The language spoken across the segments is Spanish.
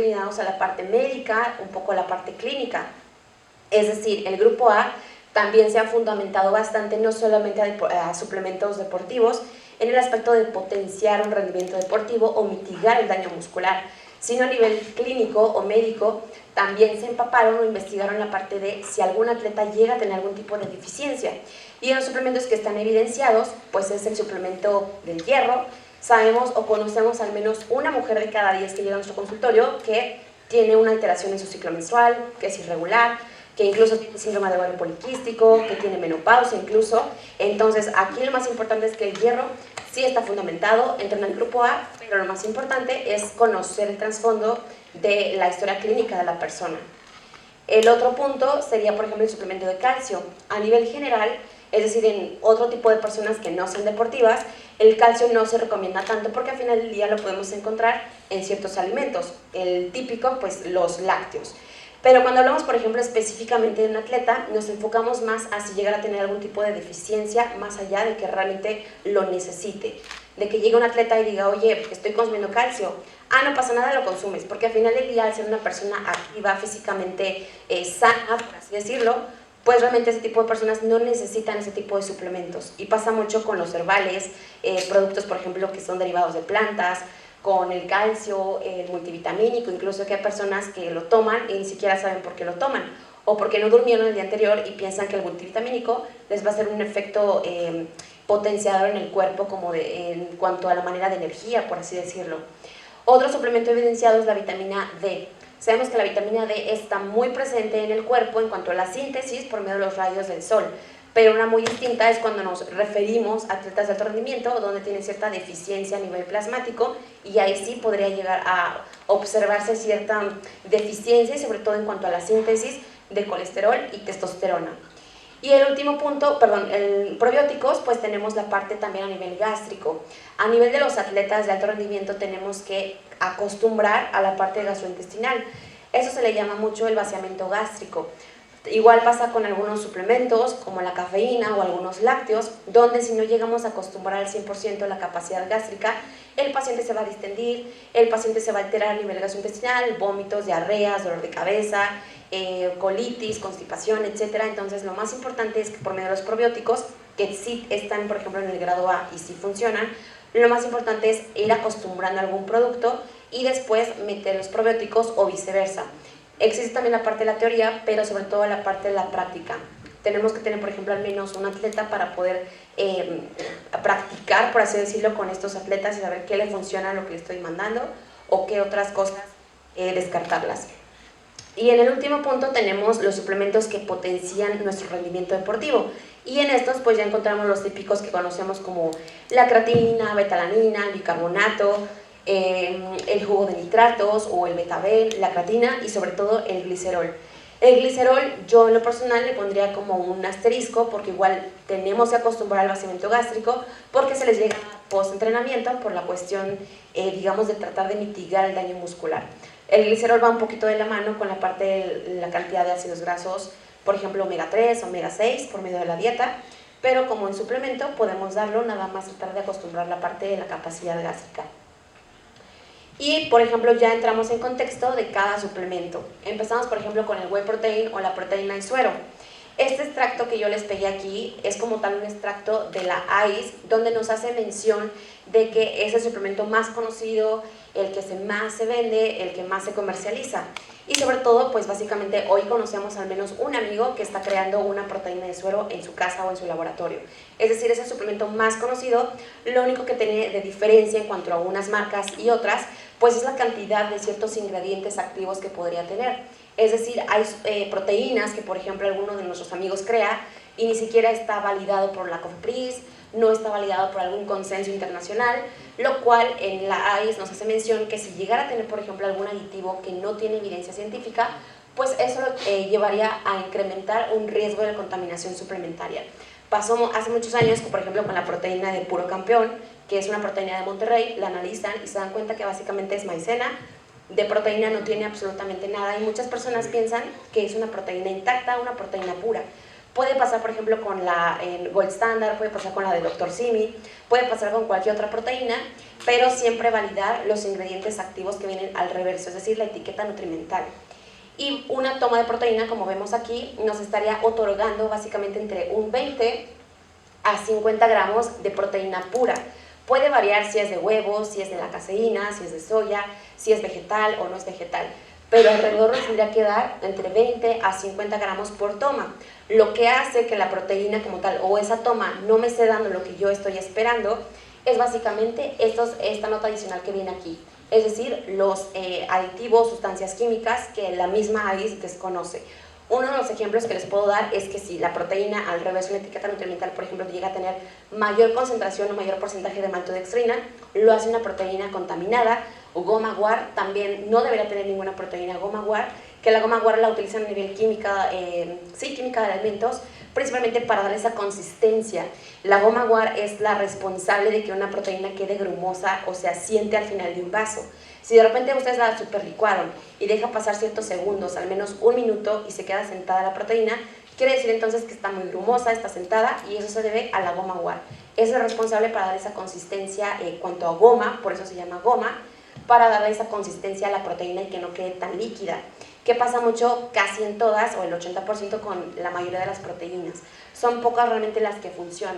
inclinados a la parte médica, un poco a la parte clínica. Es decir, el grupo A también se ha fundamentado bastante no solamente a suplementos deportivos en el aspecto de potenciar un rendimiento deportivo o mitigar el daño muscular, sino a nivel clínico o médico también se empaparon o investigaron la parte de si algún atleta llega a tener algún tipo de deficiencia. Y en los suplementos que están evidenciados, pues es el suplemento del hierro. Sabemos o conocemos al menos una mujer de cada 10 que llega a nuestro consultorio que tiene una alteración en su ciclo menstrual, que es irregular, que incluso tiene síndrome de ovario poliquístico, que tiene menopausia incluso. Entonces, aquí lo más importante es que el hierro sí está fundamentado, entra en el grupo A, pero lo más importante es conocer el trasfondo de la historia clínica de la persona. El otro punto sería, por ejemplo, el suplemento de calcio. A nivel general, es decir, en otro tipo de personas que no sean deportivas, el calcio no se recomienda tanto porque al final del día lo podemos encontrar en ciertos alimentos. El típico, pues los lácteos. Pero cuando hablamos, por ejemplo, específicamente de un atleta, nos enfocamos más a si llegara a tener algún tipo de deficiencia, más allá de que realmente lo necesite. De que llegue un atleta y diga, oye, estoy consumiendo calcio. Ah, no pasa nada, lo consumes. Porque al final del día, al ser una persona activa, físicamente sana, por así decirlo, pues realmente ese tipo de personas no necesitan ese tipo de suplementos. Y pasa mucho con los herbales, productos, por ejemplo, que son derivados de plantas, con el calcio, el multivitamínico, incluso que hay personas que lo toman y ni siquiera saben por qué lo toman, o porque no durmieron el día anterior y piensan que el multivitamínico les va a hacer un efecto potenciador en el cuerpo como en cuanto a la manera de energía, por así decirlo. Otro suplemento evidenciado es la vitamina D. Sabemos que la vitamina D está muy presente en el cuerpo en cuanto a la síntesis por medio de los rayos del sol, pero una muy distinta es cuando nos referimos a atletas de alto rendimiento donde tienen cierta deficiencia a nivel plasmático y ahí sí podría llegar a observarse cierta deficiencia y sobre todo en cuanto a la síntesis de colesterol y testosterona. Y el último punto, el probióticos, pues tenemos la parte también a nivel gástrico. A nivel de los atletas de alto rendimiento tenemos que acostumbrar a la parte gastrointestinal. Eso se le llama mucho el vaciamiento gástrico. Igual pasa con algunos suplementos como la cafeína o algunos lácteos, donde si no llegamos a acostumbrar al 100% la capacidad gástrica, el paciente se va a distendir, el paciente se va a alterar a nivel gastrointestinal, vómitos, diarreas, dolor de cabeza, colitis, constipación, etc. Entonces lo más importante es que por medio de los probióticos, que sí están por ejemplo en el grado A y sí funcionan, lo más importante es ir acostumbrando a algún producto y después meter los probióticos o viceversa. Existe también la parte de la teoría, pero sobre todo la parte de la práctica. Tenemos que tener, por ejemplo, al menos un atleta para poder practicar, por así decirlo, con estos atletas y saber qué le funciona a lo que le estoy mandando o qué otras cosas descartarlas. Y en el último punto tenemos los suplementos que potencian nuestro rendimiento deportivo. Y en estos pues ya encontramos los típicos que conocemos como la creatina, betalanina, el bicarbonato, el jugo de nitratos o el betabel, la creatina y sobre todo el glicerol. El glicerol yo en lo personal le pondría como un asterisco porque igual tenemos que acostumbrar al vaciamiento gástrico porque se les llega post-entrenamiento por la cuestión, digamos, de tratar de mitigar el daño muscular. El glicerol va un poquito de la mano con la parte de la cantidad de ácidos grasos, por ejemplo omega 3, omega 6 por medio de la dieta, pero como en suplemento podemos darlo nada más tratar de acostumbrar la parte de la capacidad gástrica. Y, por ejemplo, ya entramos en contexto de cada suplemento. Empezamos, por ejemplo, con el whey protein o la proteína en suero. Este extracto que yo les pegué aquí es como tal un extracto de la AIS, donde nos hace mención de que es el suplemento más conocido, el que más se vende, el que más se comercializa. Y sobre todo, pues básicamente hoy conocemos al menos un amigo que está creando una proteína de suero en su casa o en su laboratorio. Es decir, es el suplemento más conocido. Lo único que tiene de diferencia en cuanto a unas marcas y otras, pues es la cantidad de ciertos ingredientes activos que podría tener. Es decir, hay proteínas que, por ejemplo, alguno de nuestros amigos crea y ni siquiera está validado por la COFEPRIS, no está validado por algún consenso internacional, lo cual en la AIS nos hace mención que si llegara a tener, por ejemplo, algún aditivo que no tiene evidencia científica, pues eso llevaría a incrementar un riesgo de contaminación suplementaria. Pasó hace muchos años, por ejemplo, con la proteína de Puro Campeón, que es una proteína de Monterrey, la analizan y se dan cuenta que básicamente es maicena, de proteína no tiene absolutamente nada y muchas personas piensan que es una proteína intacta, una proteína pura, Puede pasar, por ejemplo, con la Gold Standard, puede pasar con la de Dr. Simi, puede pasar con cualquier otra proteína, pero siempre validar los ingredientes activos que vienen al reverso, es decir, la etiqueta nutrimental. Y una toma de proteína, como vemos aquí, nos estaría otorgando básicamente entre un 20 a 50 gramos de proteína pura. Puede variar si es de huevo, si es de la caseína, si es de soya, si es vegetal o no es vegetal, pero alrededor nos tendría que dar entre 20 a 50 gramos por toma. Lo que hace que la proteína como tal o esa toma no me esté dando lo que yo estoy esperando es básicamente esta nota adicional que viene aquí, es decir, los aditivos, sustancias químicas que la misma AIS desconoce. Uno de los ejemplos que les puedo dar es que si la proteína al revés de una etiqueta nutrimental, por ejemplo, llega a tener mayor concentración o mayor porcentaje de maltodextrina, lo hace una proteína contaminada, o goma guar, también no debería tener ninguna proteína goma guar, que la goma guar la utilizan a nivel química, química de alimentos, principalmente para dar esa consistencia. La goma guar es la responsable de que una proteína quede grumosa o se asiente al final de un vaso. Si de repente ustedes la super licuaron y deja pasar ciertos segundos, al menos un minuto, y se queda sentada la proteína, quiere decir entonces que está muy grumosa, está sentada, y eso se debe a la goma guar. Es el responsable para dar esa consistencia cuanto a goma, por eso se llama goma, para darle esa consistencia a la proteína y que no quede tan líquida. ¿Qué pasa mucho? Casi en todas, o el 80% con la mayoría de las proteínas. Son pocas realmente las que funcionan.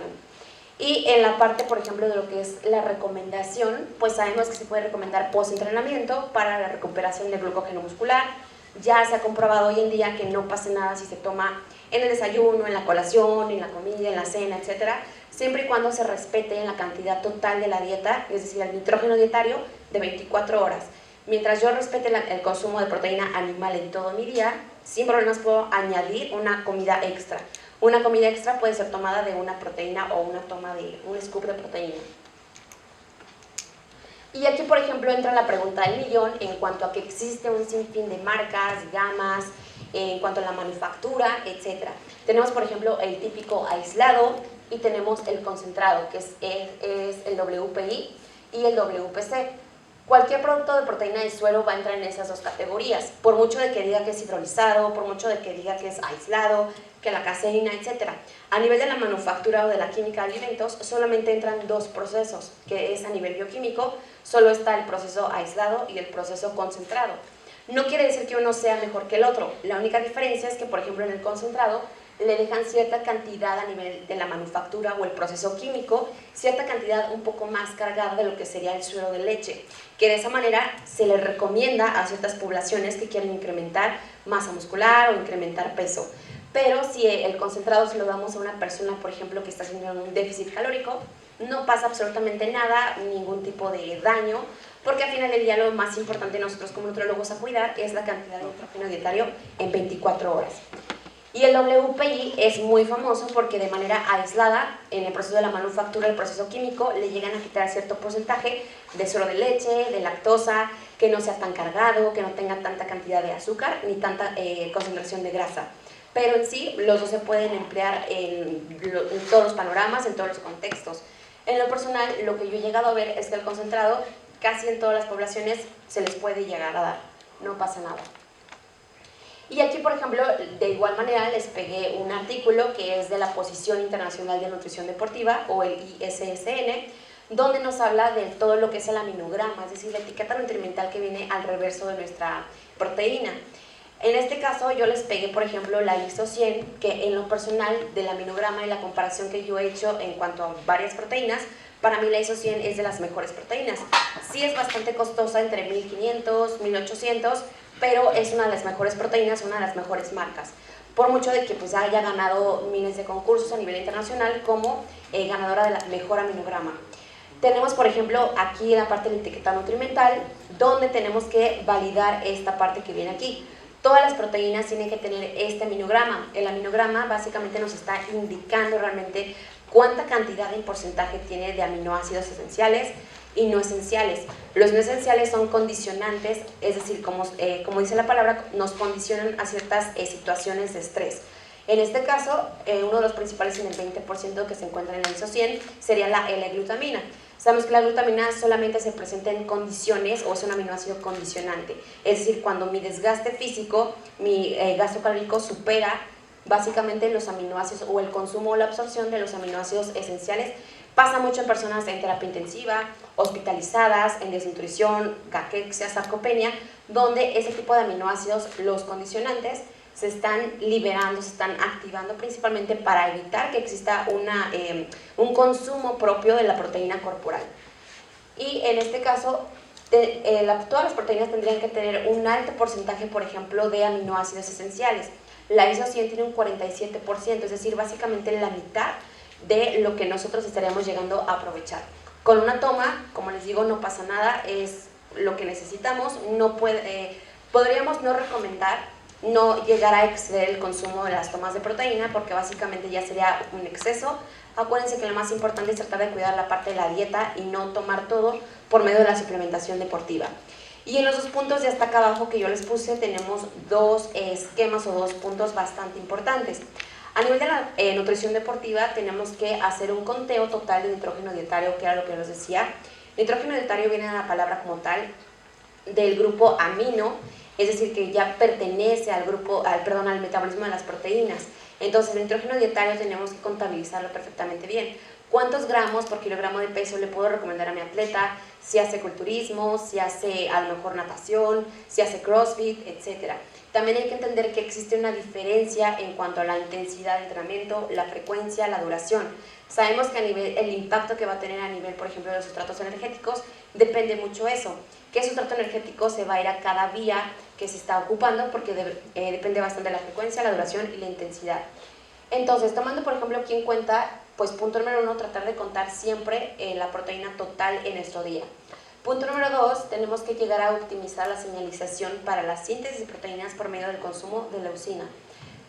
Y en la parte, por ejemplo, de lo que es la recomendación, pues sabemos que se puede recomendar post-entrenamiento para la recuperación de glucógeno muscular. Ya se ha comprobado hoy en día que no pasa nada si se toma en el desayuno, en la colación, en la comida, en la cena, etcétera, siempre y cuando se respete en la cantidad total de la dieta, es decir, el nitrógeno dietario de 24 horas. Mientras yo respete el consumo de proteína animal en todo mi día, sin problemas puedo añadir una comida extra. Una comida extra puede ser tomada de una proteína o una toma de un scoop de proteína. Y aquí, por ejemplo, entra la pregunta del millón en cuanto a que existe un sinfín de marcas, gamas, en cuanto a la manufactura, etc. Tenemos, por ejemplo, el típico aislado y tenemos el concentrado, que es el WPI y el WPC. Cualquier producto de proteína de suero va a entrar en esas dos categorías, por mucho de que diga que es hidrolizado, por mucho de que diga que es aislado, que la caseína, etc. A nivel de la manufactura o de la química de alimentos, solamente entran dos procesos, que es a nivel bioquímico, solo está el proceso aislado y el proceso concentrado. No quiere decir que uno sea mejor que el otro, la única diferencia es que, por ejemplo, en el concentrado, le dejan cierta cantidad a nivel de la manufactura o el proceso químico, cierta cantidad un poco más cargada de lo que sería el suero de leche, que de esa manera se le recomienda a ciertas poblaciones que quieren incrementar masa muscular o incrementar peso. Pero si el concentrado se lo damos a una persona, por ejemplo, que está haciendo un déficit calórico, no pasa absolutamente nada, ningún tipo de daño, porque al final del día lo más importante nosotros como nutriólogos a cuidar es la cantidad de nitrógeno dietario en 24 horas. Y el WPI es muy famoso porque de manera aislada, en el proceso de la manufactura, el proceso químico, le llegan a quitar cierto porcentaje de suero de leche, de lactosa, que no sea tan cargado, que no tenga tanta cantidad de azúcar ni tanta concentración de grasa. Pero en sí, los dos se pueden emplear en todos los panoramas, en todos los contextos. En lo personal, lo que yo he llegado a ver es que el concentrado, casi en todas las poblaciones, se les puede llegar a dar, no pasa nada. Y aquí, por ejemplo, de igual manera les pegué un artículo que es de la Posición Internacional de Nutrición Deportiva, o el ISSN, donde nos habla de todo lo que es el aminograma, es decir, la etiqueta nutrimental que viene al reverso de nuestra proteína. En este caso yo les pegué, por ejemplo, la ISO 100, que en lo personal del aminograma y la comparación que yo he hecho en cuanto a varias proteínas, para mí la ISO 100 es de las mejores proteínas. Sí es bastante costosa, entre 1500, 1800, pero es una de las mejores proteínas, una de las mejores marcas. Por mucho de que pues, haya ganado miles de concursos a nivel internacional como ganadora de la mejor aminograma. Tenemos, por ejemplo, aquí en la parte de la etiqueta nutrimental, donde tenemos que validar esta parte que viene aquí. Todas las proteínas tienen que tener este aminograma. El aminograma básicamente nos está indicando realmente cuánta cantidad en porcentaje tiene de aminoácidos esenciales y no esenciales. Los no esenciales son condicionantes, es decir, como dice la palabra, nos condicionan a ciertas situaciones de estrés. En este caso, uno de los principales en el 20% que se encuentra en la ISO 100 sería la L-glutamina. Sabemos que la glutamina solamente se presenta en condiciones o es un aminoácido condicionante, es decir, cuando mi desgaste físico, mi gasto calórico supera básicamente los aminoácidos o el consumo o la absorción de los aminoácidos esenciales. Pasa mucho en personas en terapia intensiva, hospitalizadas, en desnutrición, caquexia, sarcopenia, donde ese tipo de aminoácidos, los condicionantes, se están liberando, se están activando principalmente para evitar que exista un consumo propio de la proteína corporal. Y en este caso, todas las proteínas tendrían que tener un alto porcentaje, por ejemplo, de aminoácidos esenciales. La iso-100 tiene un 47%, es decir, básicamente la mitad de lo que nosotros estaríamos llegando a aprovechar. Con una toma, como les digo, no pasa nada, es lo que necesitamos. Podríamos no recomendar no llegar a exceder el consumo de las tomas de proteína, porque básicamente ya sería un exceso. Acuérdense que lo más importante es tratar de cuidar la parte de la dieta y no tomar todo por medio de la suplementación deportiva. Y en los 2 puntos de hasta acá abajo que yo les puse tenemos 2 esquemas o 2 puntos bastante importantes. A nivel de la nutrición deportiva tenemos que hacer un conteo total de nitrógeno dietario, que era lo que les decía. Nitrógeno dietario viene de la palabra como tal del grupo amino, es decir, que ya pertenece al metabolismo de las proteínas. Entonces, el nitrógeno dietario tenemos que contabilizarlo perfectamente bien. ¿Cuántos gramos por kilogramo de peso le puedo recomendar a mi atleta? Si hace culturismo, si hace a lo mejor natación, si hace crossfit, etc. También hay que entender que existe una diferencia en cuanto a la intensidad de entrenamiento, la frecuencia, la duración. Sabemos que el impacto que va a tener a nivel, por ejemplo, de los sustratos energéticos, depende mucho eso. ¿Qué sustrato energético se va a ir a cada vía que se está ocupando? Porque depende bastante de la frecuencia, la duración y la intensidad. Entonces, tomando por ejemplo aquí en cuenta, pues punto número 1, tratar de contar siempre la proteína total en nuestro día. Punto número 2, tenemos que llegar a optimizar la señalización para la síntesis de proteínas por medio del consumo de leucina.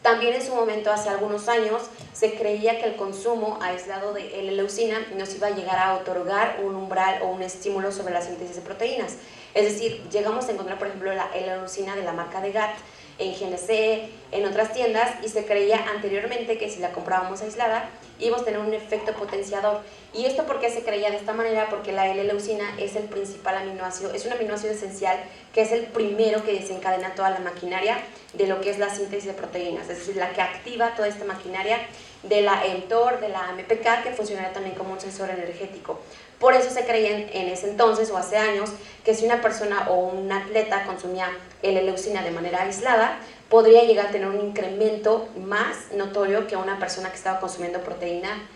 También en su momento, hace algunos años, se creía que el consumo aislado de L-leucina nos iba a llegar a otorgar un umbral o un estímulo sobre la síntesis de proteínas. Es decir, llegamos a encontrar, por ejemplo, la L-leucina de la marca de GAT en GNC, en otras tiendas, y se creía anteriormente que si la comprábamos aislada íbamos a tener un efecto potenciador. ¿Y esto por qué se creía de esta manera? Porque la L-leucina es el principal aminoácido, es un aminoácido esencial que es el primero que desencadena toda la maquinaria de lo que es la síntesis de proteínas, es decir, la que activa toda esta maquinaria de la mTOR, de la AMPK, que funcionará también como un sensor energético. Por eso se creía en ese entonces o hace años que si una persona o un atleta consumía L-leucina de manera aislada, podría llegar a tener un incremento más notorio que una persona que estaba consumiendo proteína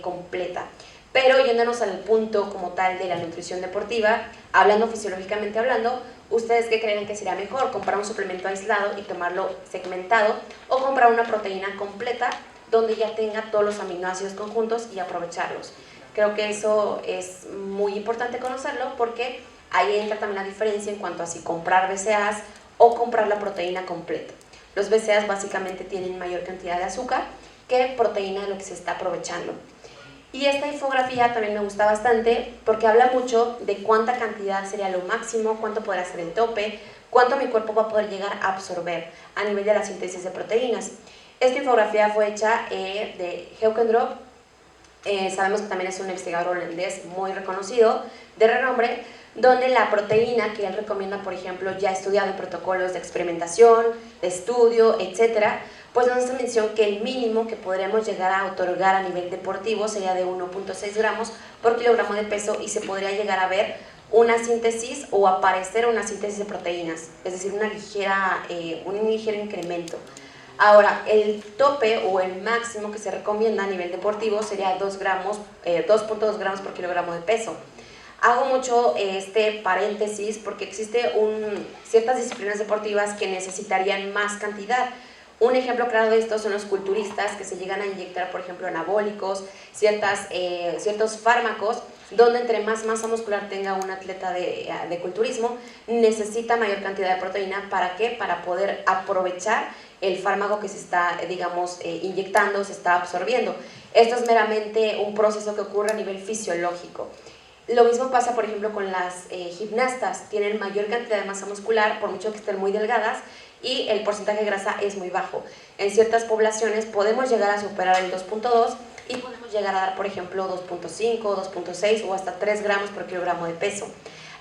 completa. Pero yéndonos al punto como tal de la nutrición deportiva, hablando fisiológicamente hablando, ¿ustedes qué creen que sería mejor? ¿Comprar un suplemento aislado y tomarlo segmentado o comprar una proteína completa donde ya tenga todos los aminoácidos conjuntos y aprovecharlos? Creo que eso es muy importante conocerlo porque ahí entra también la diferencia en cuanto a si comprar BCAAs o comprar la proteína completa. Los BCAAs básicamente tienen mayor cantidad de azúcar que proteína de lo que se está aprovechando. Y esta infografía también me gusta bastante porque habla mucho de cuánta cantidad sería lo máximo, cuánto podrá ser el tope, cuánto mi cuerpo va a poder llegar a absorber a nivel de la síntesis de proteínas. Esta infografía fue hecha de Heukendorp. Sabemos que también es un investigador holandés muy reconocido, de renombre, donde la proteína que él recomienda, por ejemplo, ya estudiado en protocolos de experimentación, de estudio, etcétera, pues nos hace mención que el mínimo que podríamos llegar a otorgar a nivel deportivo sería de 1.6 gramos por kilogramo de peso y se podría llegar a ver una síntesis o aparecer una síntesis de proteínas, es decir, un ligero incremento. Ahora, el tope o el máximo que se recomienda a nivel deportivo sería 2.2 gramos por kilogramo de peso. Hago mucho este paréntesis porque existe ciertas disciplinas deportivas que necesitarían más cantidad. Un ejemplo claro de esto son los culturistas que se llegan a inyectar, por ejemplo, anabólicos, ciertos fármacos, donde entre más masa muscular tenga un atleta de culturismo, necesita mayor cantidad de proteína. ¿Para qué? Para poder aprovechar el fármaco que se está, inyectando, se está absorbiendo. Esto es meramente un proceso que ocurre a nivel fisiológico. Lo mismo pasa, por ejemplo, con las gimnastas. Tienen mayor cantidad de masa muscular, por mucho que estén muy delgadas, y el porcentaje de grasa es muy bajo. En ciertas poblaciones podemos llegar a superar el 2.2 y podemos llegar a dar, por ejemplo, 2.5, 2.6 o hasta 3 gramos por kilogramo de peso.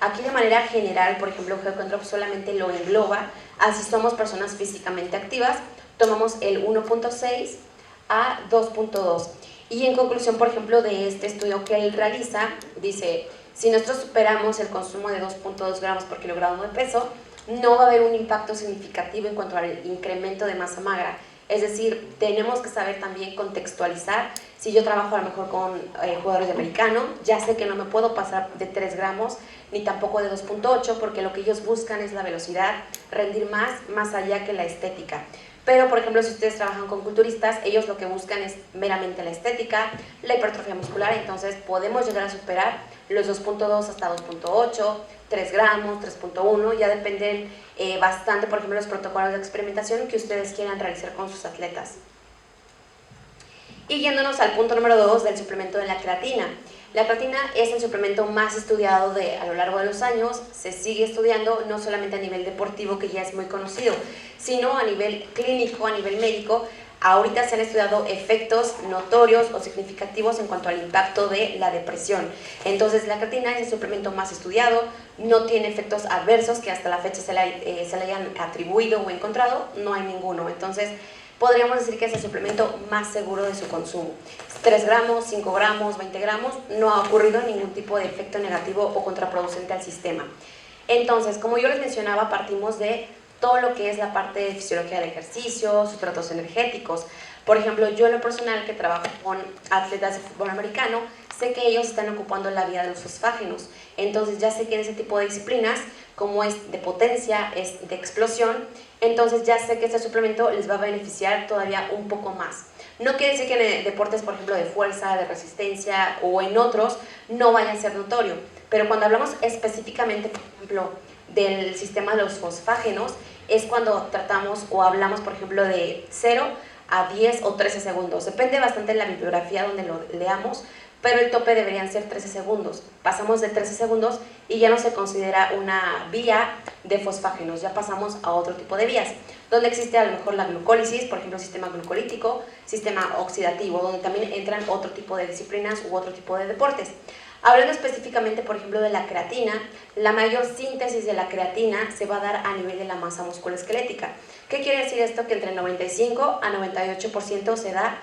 Aquí de manera general, por ejemplo, Heukendorp solamente lo engloba así somos personas físicamente activas, tomamos el 1.6 a 2.2. Y en conclusión, por ejemplo, de este estudio que él realiza, dice, si nosotros superamos el consumo de 2.2 gramos por kilogramo de peso, no va a haber un impacto significativo en cuanto al incremento de masa magra. Es decir, tenemos que saber también contextualizar. Si yo trabajo a lo mejor con jugadores de americano, ya sé que no me puedo pasar de 3 gramos, ni tampoco de 2.8, porque lo que ellos buscan es la velocidad, rendir más allá que la estética. Pero, por ejemplo, si ustedes trabajan con culturistas, ellos lo que buscan es meramente la estética, la hipertrofia muscular, entonces podemos llegar a superar los 2.2 hasta 2.8, 3 gramos, 3.1, ya dependen bastante, por ejemplo, los protocolos de experimentación que ustedes quieran realizar con sus atletas. Y yéndonos al punto número 2 del suplemento de la creatina. La creatina es el suplemento más estudiado a lo largo de los años, se sigue estudiando no solamente a nivel deportivo, que ya es muy conocido, sino a nivel clínico, a nivel médico. Ahorita se han estudiado efectos notorios o significativos en cuanto al impacto de la depresión. Entonces la creatina es el suplemento más estudiado, no tiene efectos adversos que hasta la fecha se le hayan atribuido o encontrado, no hay ninguno. Entonces podríamos decir que es el suplemento más seguro de su consumo. 3 gramos, 5 gramos, 20 gramos, no ha ocurrido ningún tipo de efecto negativo o contraproducente al sistema. Entonces, como yo les mencionaba, partimos de todo lo que es la parte de fisiología del ejercicio, sustratos energéticos. Por ejemplo, yo en lo personal que trabajo con atletas de fútbol americano, sé que ellos están ocupando la vía de los fosfágenos. Entonces ya sé que en ese tipo de disciplinas, como es de potencia, es de explosión, entonces ya sé que este suplemento les va a beneficiar todavía un poco más. No quiere decir que en deportes, por ejemplo, de fuerza, de resistencia o en otros, no vaya a ser notorio. Pero cuando hablamos específicamente, por ejemplo, del sistema de los fosfágenos, es cuando tratamos o hablamos, por ejemplo, de 0 a 10 o 13 segundos. Depende bastante de la bibliografía donde lo leamos, pero el tope deberían ser 13 segundos. Pasamos de 13 segundos y ya no se considera una vía de fosfágenos, ya pasamos a otro tipo de vías, donde existe a lo mejor la glucólisis, por ejemplo, sistema glucolítico, sistema oxidativo, donde también entran otro tipo de disciplinas u otro tipo de deportes. Hablando específicamente, por ejemplo, de la creatina, la mayor síntesis de la creatina se va a dar a nivel de la masa musculoesquelética. ¿Qué quiere decir esto? Que entre 95 a 98% se da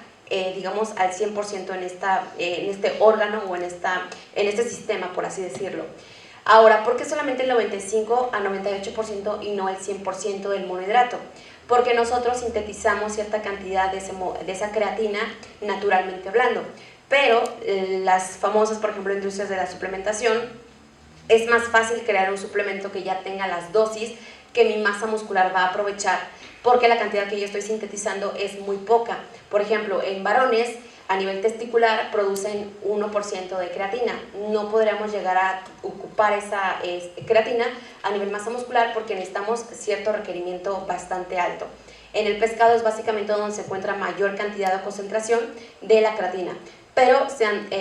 digamos al 100% en este órgano o en este sistema, por así decirlo. Ahora, ¿por qué solamente el 95 a 98% y no el 100% del monohidrato? Porque nosotros sintetizamos cierta cantidad de esa creatina naturalmente hablando, pero las famosas, por ejemplo, industrias de la suplementación, es más fácil crear un suplemento que ya tenga las dosis que mi masa muscular va a aprovechar, porque la cantidad que yo estoy sintetizando es muy poca. Por ejemplo, en varones, a nivel testicular, producen 1% de creatina. No podríamos llegar a ocupar esa creatina a nivel masa muscular porque necesitamos cierto requerimiento bastante alto. En el pescado es básicamente donde se encuentra mayor cantidad o concentración de la creatina. Pero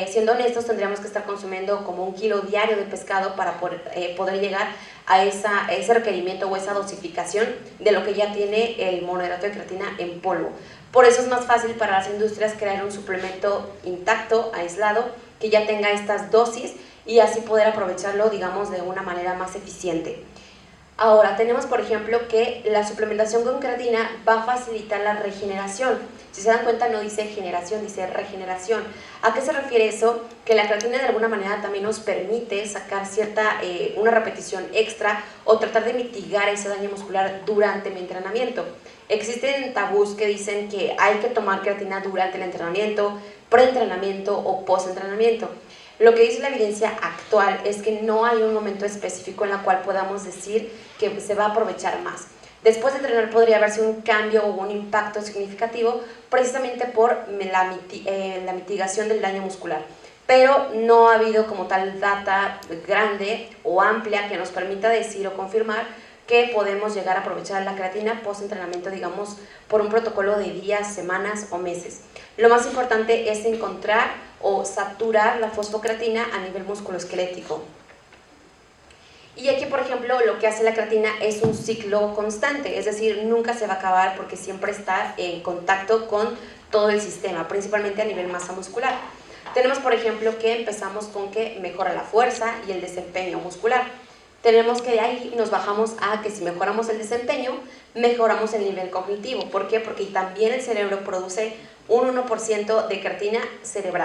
siendo honestos, tendríamos que estar consumiendo como 1 kilo diario de pescado para poder llegar a ese requerimiento o esa dosificación de lo que ya tiene el monohidrato de creatina en polvo. Por eso es más fácil para las industrias crear un suplemento intacto, aislado, que ya tenga estas dosis y así poder aprovecharlo, digamos, de una manera más eficiente. Ahora, tenemos por ejemplo que la suplementación con creatina va a facilitar la regeneración. Si se dan cuenta, no dice generación, dice regeneración. ¿A qué se refiere eso? Que la creatina de alguna manera también nos permite sacar una repetición extra o tratar de mitigar ese daño muscular durante mi entrenamiento. Existen tabús que dicen que hay que tomar creatina durante el entrenamiento, preentrenamiento o postentrenamiento. Lo que dice la evidencia actual es que no hay un momento específico en el cual podamos decir que se va a aprovechar más. Después de entrenar podría haberse un cambio o un impacto significativo precisamente por la mitigación del daño muscular. Pero no ha habido como tal data grande o amplia que nos permita decir o confirmar que podemos llegar a aprovechar la creatina post-entrenamiento, digamos, por un protocolo de días, semanas o meses. Lo más importante es encontrar o saturar la fosfocreatina a nivel musculoesquelético. Y aquí, por ejemplo, lo que hace la creatina es un ciclo constante, es decir, nunca se va a acabar porque siempre está en contacto con todo el sistema, principalmente a nivel masa muscular. Tenemos, por ejemplo, que empezamos con que mejora la fuerza y el desempeño muscular. tenemos que de ahí nos bajamos a que si mejoramos el desempeño, mejoramos el nivel cognitivo. ¿Por qué? Porque también el cerebro produce un 1% de creatina cerebral.